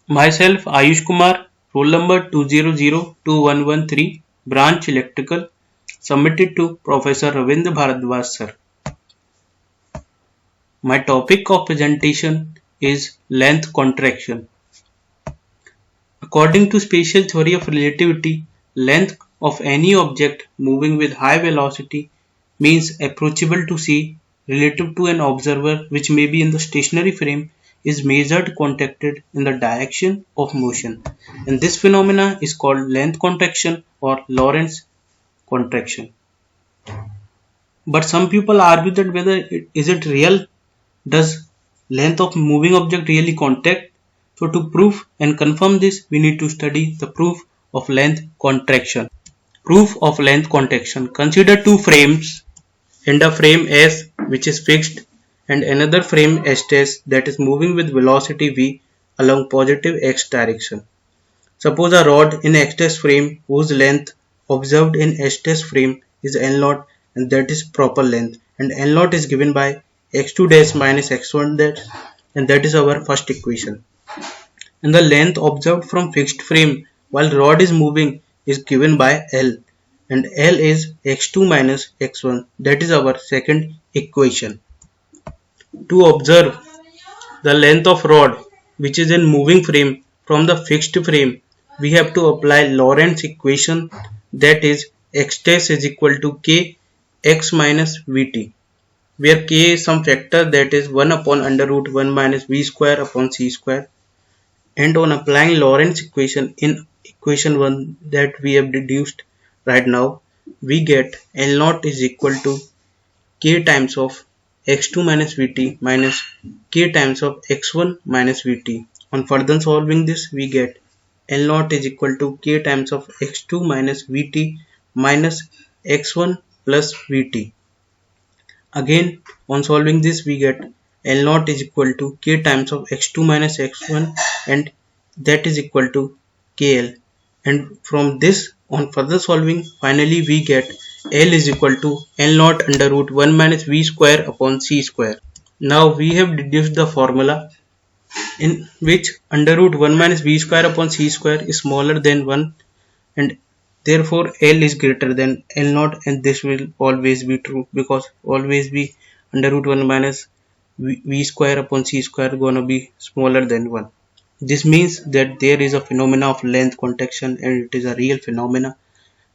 Myself Ayush Kumar, roll number 2002113, branch electrical, submitted to Professor Ravindra Bharadwaj sir. My topic of presentation is length contraction. According to special theory of relativity, length of any object moving with high velocity means approachable to see relative to an observer which may be in the stationary frame is measured contracted in the direction of motion, and this phenomena is called length contraction or Lorentz contraction. But some people argue that whether is it real, does length of moving object really contract? So to prove and confirm this, we need to study the proof of length contraction. Proof of length contraction. Consider two frames and a frame S which is fixed and another frame S test that is moving with velocity v along positive x direction. Suppose a rod in x test frame whose length observed in S test frame is L0 and that is proper length, and L0 is given by x2 dash minus x1 dash, and that is our first equation. And the length observed from fixed frame while rod is moving is given by L, and L is x2 minus x1, that is our second equation. To observe the length of rod which is in moving frame from the fixed frame, we have to apply Lorentz equation, that is x dash is equal to k x minus vt, where k is some factor that is 1 upon under root 1 minus v square upon c square, and on applying Lorentz equation in equation 1 that we have deduced right now, we get L0 is equal to k times of x2 minus vt minus k times of x1 minus vt. On further solving this, we get L0 is equal to k times of x2 minus vt minus x1 plus vt. Again, on solving this, we get L0 is equal to k times of x2 minus x1, and that is equal to kl. And from this, on further solving, finally we get L is equal to L0 under root 1 minus v square upon c square. Now we have deduced the formula in which under root 1 minus v square upon c square is smaller than 1, and therefore L is greater than L0, and this will always be true because always be under root 1 minus v square upon c square gonna be smaller than 1. This means that there is a phenomena of length contraction, and it is a real phenomena.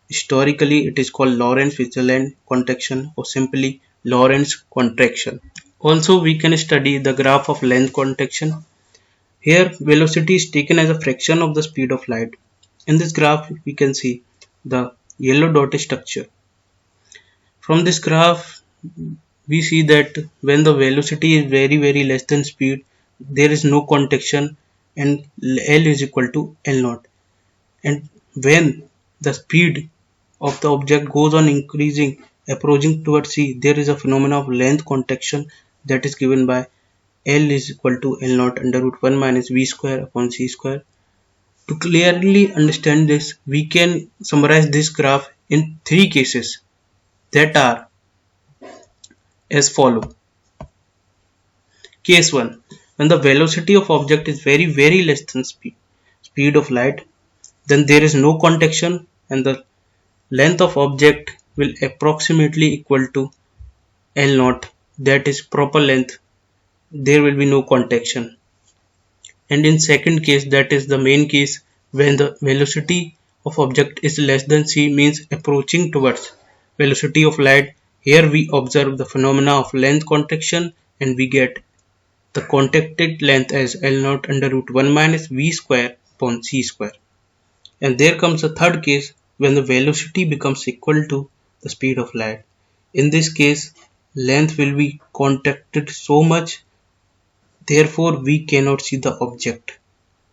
Historically, it is called Lorentz length contraction or simply Lorentz contraction. Also, we can study the graph of length contraction. Here, velocity is taken as a fraction of the speed of light. In this graph, we can see the yellow dotted structure. From this graph, we see that when the velocity is very less than speed, there is no contraction and L is equal to L0. And when the speed of the object goes on increasing, approaching towards C, there is a phenomenon of length contraction that is given by L is equal to L0 under root 1 minus v square upon c square. To clearly understand this, we can summarize this graph in three cases that are as follow. Case 1. When the velocity of object is very less than speed of light, then there is no contraction and the length of object will approximately equal to L0, that is proper length. There will be no contraction. And in second case, that is the main case, when the velocity of object is less than c, means approaching towards velocity of light, here we observe the phenomena of length contraction and we get the contracted length as L0 under root 1 minus v square upon c square. And there comes a third case when the velocity becomes equal to the speed of light. In this case, length will be contracted so much, therefore we cannot see the object.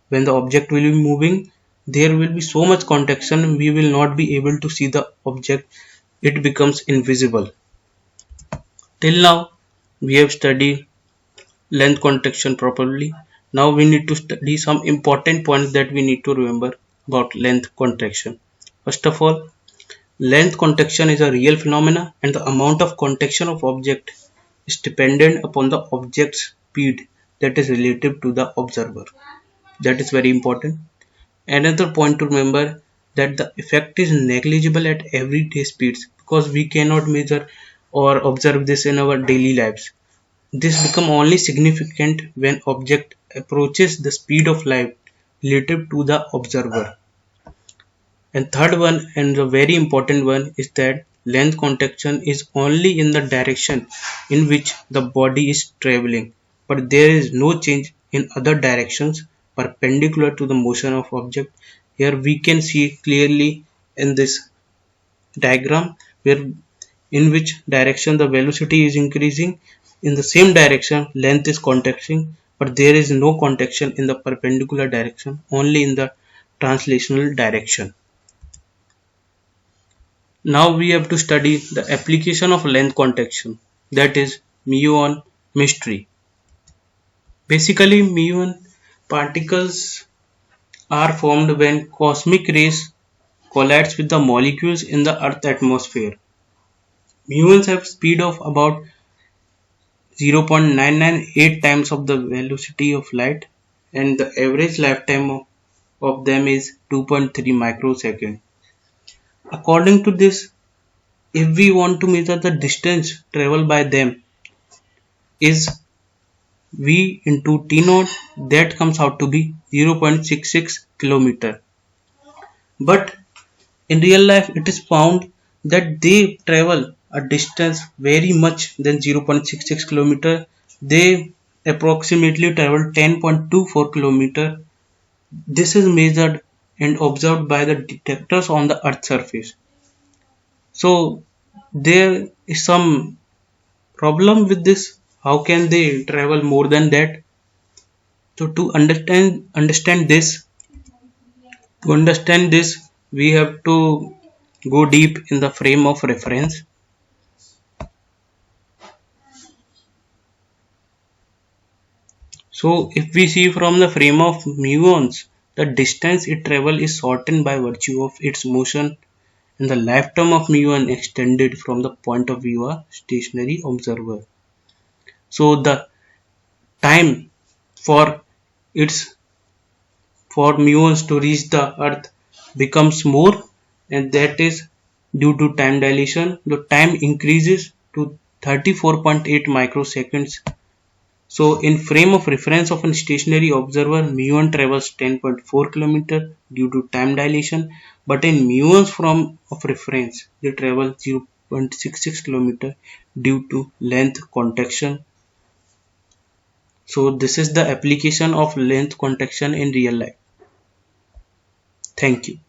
When the object will be moving, there will be so much contraction, we will not be able to see the object. It becomes invisible. Till now, we have studied length contraction properly. Now we need to study some important points that we need to remember about length contraction. First of all, length contraction is a real phenomena and the amount of contraction of object is dependent upon the object's speed that is relative to the observer. That is very important. Another point to remember that the effect is negligible at everyday speeds because we cannot measure or observe this in our daily lives. This becomes only significant when object approaches the speed of light relative to the observer. And third one, and the very important one, is that length contraction is only in the direction in which the body is traveling, but there is no change in other directions perpendicular to the motion of object. Here we can see clearly in this diagram where in which direction the velocity is increasing, in the same direction length is contracting, but there is no contraction in the perpendicular direction, only in the translational direction. Now we have to study the application of length contraction, that is muon mystery. Basically, muon particles are formed when cosmic rays collide with the molecules in the Earth atmosphere. Muons have speed of about 0.998 times of the velocity of light, and the average lifetime of them is 2.3 microseconds. According to this, if we want to measure the distance traveled by them is V into T naught, that comes out to be 0.66 kilometer. But in real life it is found that they travel a distance very much than 0.66 kilometer. They approximately travel 10.24 kilometer. This is measured and observed by the detectors on the earth surface. So there is some problem with this. How can they travel more than that? So to understand this, we have to go deep in the frame of reference. So if we see from the frame of muons, the distance it travels is shortened by virtue of its motion, and the lifetime of muon extended from the point of view of stationary observer. So the time for its for muons to reach the earth becomes more, and that is due to time dilation. The time increases to 34.8 microseconds. So in frame of reference of a stationary observer, muon travels 10.4 km due to time dilation, but in muons from of reference they travel 0.66 km due to length contraction. So this is the application of length contraction in real life. Thank you.